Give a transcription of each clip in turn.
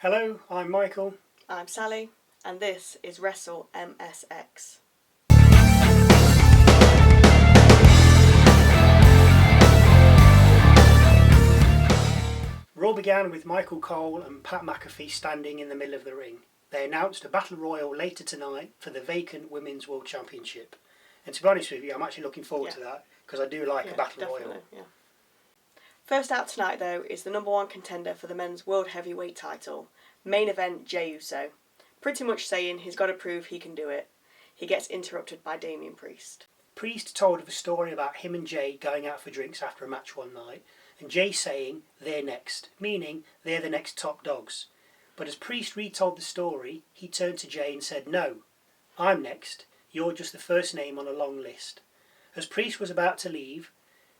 Hello, I'm Michael. I'm Sally, and this is Wrestle MSX. Raw began with Michael Cole and Pat McAfee standing in the middle of the ring. They announced a battle royal later tonight for the vacant Women's World Championship. And to be honest with you, I'm actually looking forward to that because I do like a battle royal. Yeah. First out tonight, though, is the number one contender for the men's World Heavyweight title. Main event, Jey Uso. Pretty much saying he's got to prove he can do it. He gets interrupted by Damian Priest. Priest told of a story about him and Jey going out for drinks after a match one night, and Jey saying they're next, meaning they're the next top dogs. But as Priest retold the story, he turned to Jey and said, "No, I'm next. You're just the first name on a long list." As Priest was about to leave,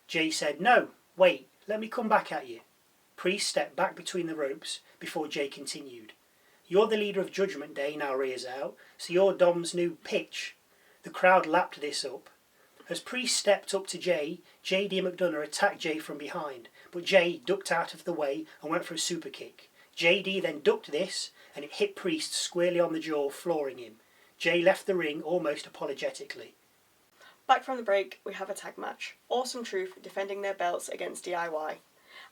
Jey said, "No, wait, let me come back at you." Priest stepped back between the ropes before Jey continued. "You're the leader of Judgment Day now Rhea's out, so you're Dom's new pitch." The crowd lapped this up. As Priest stepped up to Jey, JD McDonagh attacked Jey from behind, but Jey ducked out of the way and went for a super kick. JD then ducked this, and it hit Priest squarely on the jaw, flooring him. Jey left the ring almost apologetically. Back from the break, we have a tag match. Awesome Truth defending their belts against DIY.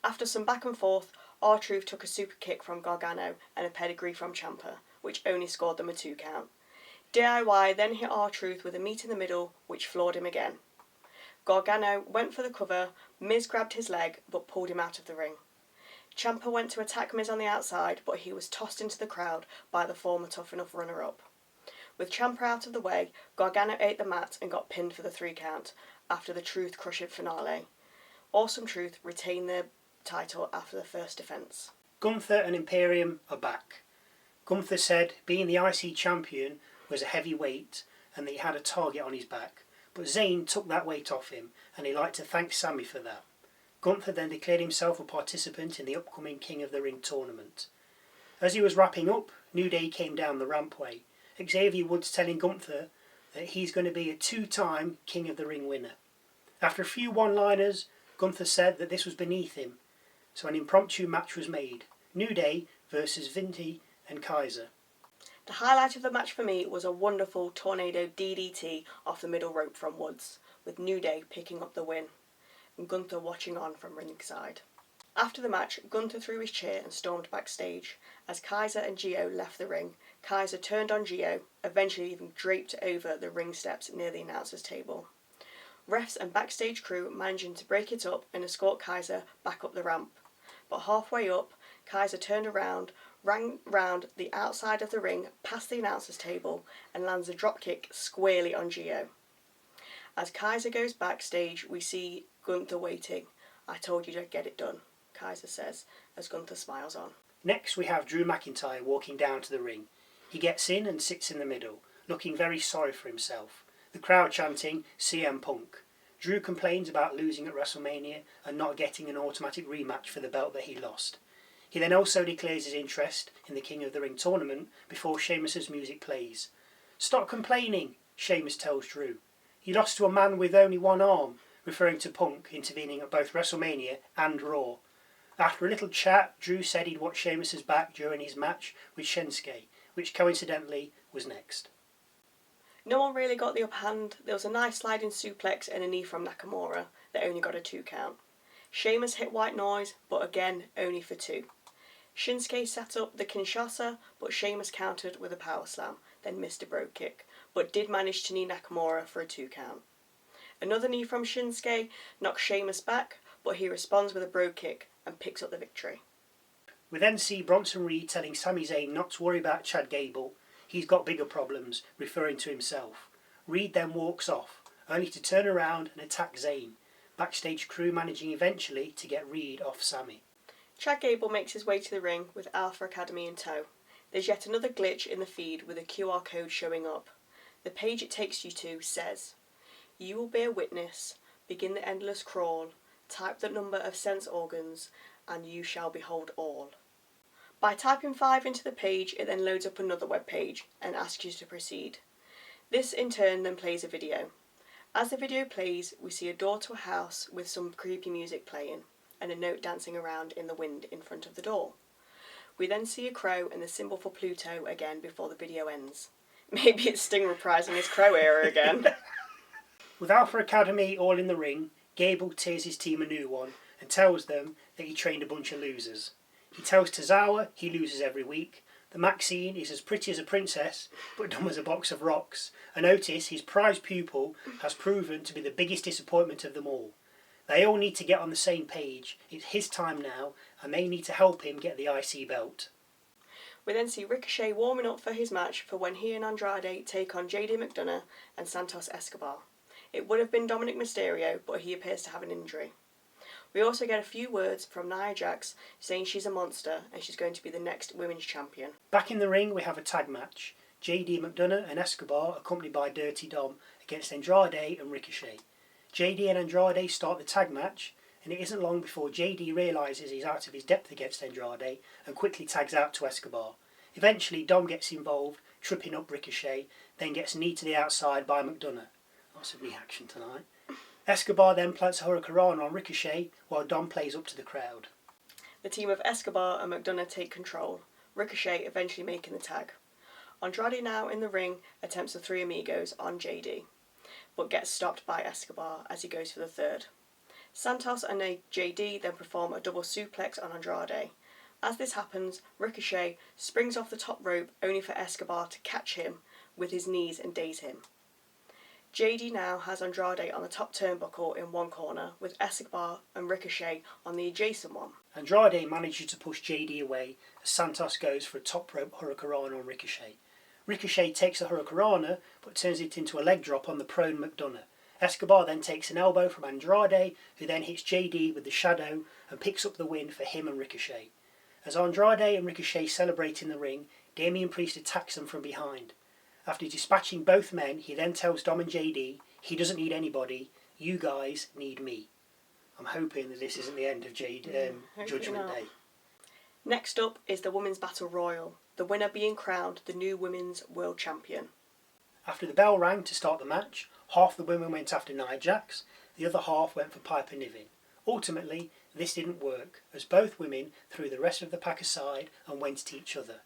After some back and forth, R-Truth took a super kick from Gargano and a pedigree from Ciampa, which only scored them a 2 count. DIY then hit R-Truth with a meat in the middle, which floored him again. Gargano went for the cover, Miz grabbed his leg but pulled him out of the ring. Ciampa went to attack Miz on the outside, but he was tossed into the crowd by the former Tough Enough runner-up. With Ciampa out of the way, Gargano ate the mat and got pinned for the 3 count after the Truth Crusher finale. Awesome Truth retained their title after the first defence. Gunther and Imperium are back. Gunther said being the IC champion was a heavy weight and that he had a target on his back, but Zayn took that weight off him and he'd like to thank Sami for that. Gunther then declared himself a participant in the upcoming King of the Ring tournament. As he was wrapping up, New Day came down the rampway, Xavier Woods telling Gunther that he's going to be a 2-time King of the Ring winner. After a few one-liners, Gunther said that this was beneath him, so an impromptu match was made. New Day versus Vinty and Kaiser. The highlight of the match for me was a wonderful tornado DDT off the middle rope from Woods, with New Day picking up the win, and Gunther watching on from ringside. After the match, Gunther threw his chair and stormed backstage. As Kaiser and Gio left the ring, Kaiser turned on Gio, eventually even draped over the ring steps near the announcer's table. Refs and backstage crew managing to break it up and escort Kaiser back up the ramp. But halfway up, Kaiser turned around, ran round the outside of the ring past the announcer's table and lands a dropkick squarely on Gio. As Kaiser goes backstage, we see Gunther waiting. "I told you to get it done," Kaiser says as Gunther smiles on. Next we have Drew McIntyre walking down to the ring. He gets in and sits in the middle, looking very sorry for himself. The crowd chanting CM Punk. Drew complains about losing at WrestleMania and not getting an automatic rematch for the belt that he lost. He then also declares his interest in the King of the Ring tournament before Sheamus's music plays. "Stop complaining," Sheamus tells Drew. "He lost to a man with only one arm," referring to Punk intervening at both WrestleMania and Raw. After a little chat, Drew said he'd watch Sheamus's back during his match with Shinsuke, which coincidentally was next. No one really got the upper hand. There was a nice sliding suplex and a knee from Nakamura that only got a 2 count. Sheamus hit white noise, but again only for 2. Shinsuke set up the Kinshasa, but Sheamus countered with a power slam, then missed a brogue kick, but did manage to knee Nakamura for a 2 count. Another knee from Shinsuke knocks Sheamus back, but he responds with a brogue kick and picks up the victory. We then see Bronson Reed telling Sami Zayn not to worry about Chad Gable. He's got bigger problems, referring to himself. Reed then walks off, only to turn around and attack Zayn. Backstage crew managing eventually to get Reed off Sami. Chad Gable makes his way to the ring with Alpha Academy in tow. There's yet another glitch in the feed with a QR code showing up. The page it takes you to says, "You will bear witness, begin the endless crawl, type the number of sense organs, and you shall behold all." By typing 5 into the page, it then loads up another web page and asks you to proceed. This in turn then plays a video. As the video plays, we see a door to a house with some creepy music playing and a note dancing around in the wind in front of the door. We then see a crow and the symbol for Pluto again before the video ends. Maybe it's Sting reprising his crow era again. With Alpha Academy all in the ring, Gable tears his team a new one and tells them that he trained a bunch of losers. He tells Tozawa he loses every week, that Maxxine is as pretty as a princess but dumb as a box of rocks, and Otis, his prized pupil, has proven to be the biggest disappointment of them all. They all need to get on the same page. It's his time now and they need to help him get the IC belt. We then see Ricochet warming up for his match for when he and Andrade take on JD McDonagh and Santos Escobar. It would have been Dominic Mysterio, but he appears to have an injury. We also get a few words from Nia Jax saying she's a monster and she's going to be the next women's champion. Back in the ring we have a tag match. JD McDonagh and Escobar accompanied by Dirty Dom against Andrade and Ricochet. JD and Andrade start the tag match, and it isn't long before JD realises he's out of his depth against Andrade and quickly tags out to Escobar. Eventually Dom gets involved, tripping up Ricochet, then gets kneed to the outside by McDonagh. Lots of reaction tonight. Escobar then plants a Hurricanrana on Ricochet while Dom plays up to the crowd. The team of Escobar and McDonagh take control, Ricochet eventually making the tag. Andrade now in the ring attempts the Three Amigos on JD, but gets stopped by Escobar as he goes for the third. Santos and JD then perform a double suplex on Andrade. As this happens, Ricochet springs off the top rope only for Escobar to catch him with his knees and daze him. JD now has Andrade on the top turnbuckle in one corner, with Escobar and Ricochet on the adjacent one. Andrade manages to push JD away as Santos goes for a top rope Hurricanrana on Ricochet. Ricochet takes a Hurricanrana but turns it into a leg drop on the prone McDonagh. Escobar then takes an elbow from Andrade, who then hits JD with the shadow and picks up the win for him and Ricochet. As Andrade and Ricochet celebrate in the ring, Damian Priest attacks them from behind. After dispatching both men, he then tells Dom and JD he doesn't need anybody, you guys need me. I'm hoping that this isn't the end of Judgment Day. Next up is the Women's Battle Royal, the winner being crowned the new Women's World Champion. After the bell rang to start the match, half the women went after Nia Jax, the other half went for Piper Niven. Ultimately, this didn't work, as both women threw the rest of the pack aside and went at each other.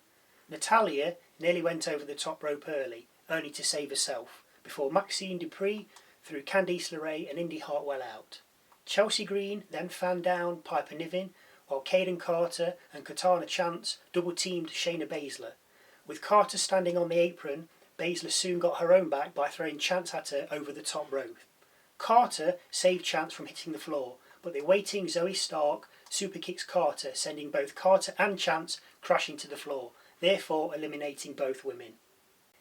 Natalya nearly went over the top rope early, only to save herself, before Maxxine Dupri threw Candice, LeRae and Indi Hartwell out. Chelsea Green then fanned down Piper Niven, while Kayden Carter and Katana Chance double-teamed Shayna Baszler. With Carter standing on the apron, Baszler soon got her own back by throwing Chance at her over the top rope. Carter saved Chance from hitting the floor, but the waiting Zoey Stark superkicks Carter, sending both Carter and Chance crashing to the floor, therefore eliminating both women.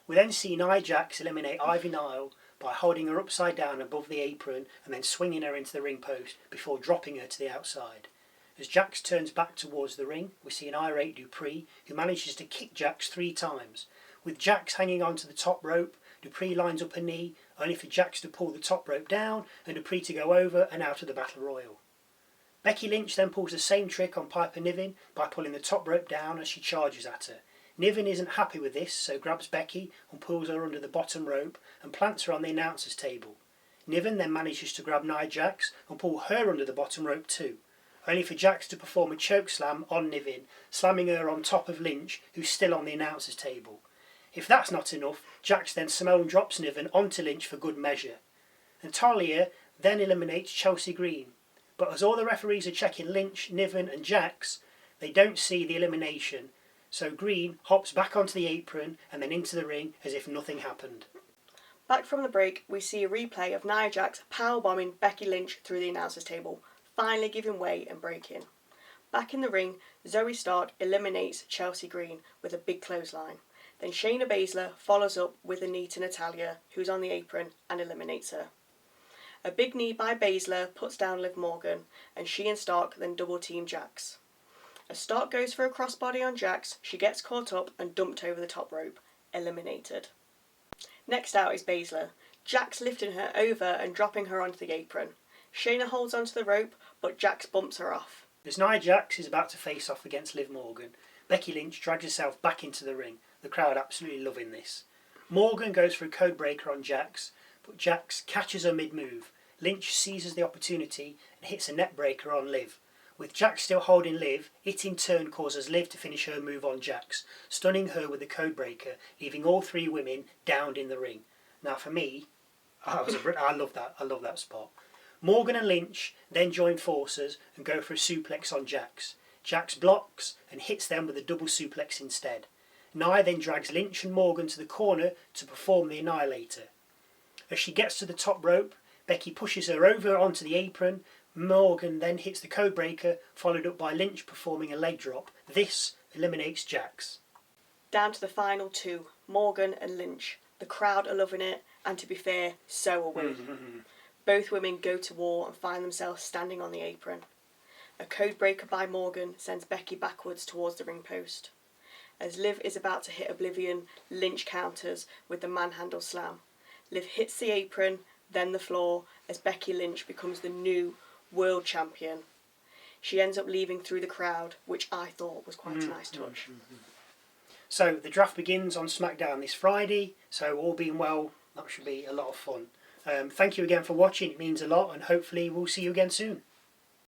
We then see Nia Jax eliminate Ivy Nile by holding her upside down above the apron and then swinging her into the ring post before dropping her to the outside. As Jax turns back towards the ring, we see an irate Dupri who manages to kick Jax 3 times. With Jax hanging onto the top rope, Dupri lines up a knee, only for Jax to pull the top rope down and Dupri to go over and out of the Battle Royal. Becky Lynch then pulls the same trick on Piper Niven by pulling the top rope down as she charges at her. Niven isn't happy with this, so grabs Becky and pulls her under the bottom rope and plants her on the announcer's table. Niven then manages to grab Nia Jax and pull her under the bottom rope too, only for Jax to perform a choke slam on Niven, slamming her on top of Lynch, who's still on the announcer's table. If that's not enough, Jax then Simone drops Niven onto Lynch for good measure. Natalya then eliminates Chelsea Green, but as all the referees are checking Lynch, Niven and Jax, they don't see the elimination, so Green hops back onto the apron and then into the ring as if nothing happened. Back from the break, we see a replay of Nia Jax powerbombing Becky Lynch through the announcer's table, finally giving way and breaking. Back in the ring, Zoey Stark eliminates Chelsea Green with a big clothesline. Then Shayna Baszler follows up with a knee to Natalya, who's on the apron, and eliminates her. A big knee by Baszler puts down Liv Morgan, and she and Stark then double-team Jax. As Stark goes for a crossbody on Jax, she gets caught up and dumped over the top rope, eliminated. Next out is Baszler, Jax lifting her over and dropping her onto the apron. Shayna holds onto the rope, but Jax bumps her off. As Nia Jax is about to face off against Liv Morgan, Becky Lynch drags herself back into the ring, the crowd absolutely loving this. Morgan goes for a codebreaker on Jax, but Jax catches her mid-move. Lynch seizes the opportunity and hits a neckbreaker on Liv. With Jax still holding Liv, it in turn causes Liv to finish her move on Jax, stunning her with the codebreaker, leaving all three women downed in the ring. Now for me, I love that. I love that spot. Morgan and Lynch then join forces and go for a suplex on Jax. Jax blocks and hits them with a double suplex instead. Nia then drags Lynch and Morgan to the corner to perform the Annihilator. As she gets to the top rope, Becky pushes her over onto the apron. Morgan then hits the codebreaker, followed up by Lynch performing a leg drop. This eliminates Jax. Down to the final two, Morgan and Lynch. The crowd are loving it, and to be fair, so are we. Both women go to war and find themselves standing on the apron. A codebreaker by Morgan sends Becky backwards towards the ring post. As Liv is about to hit Oblivion, Lynch counters with the manhandle slam. Liv hits the apron, then the floor, as Becky Lynch becomes the new world champion. She ends up leaving through the crowd, which I thought was quite a nice touch. So the draft begins on SmackDown this Friday, so all being well, that should be a lot of fun. Thank you again for watching, it means a lot, and hopefully we'll see you again soon.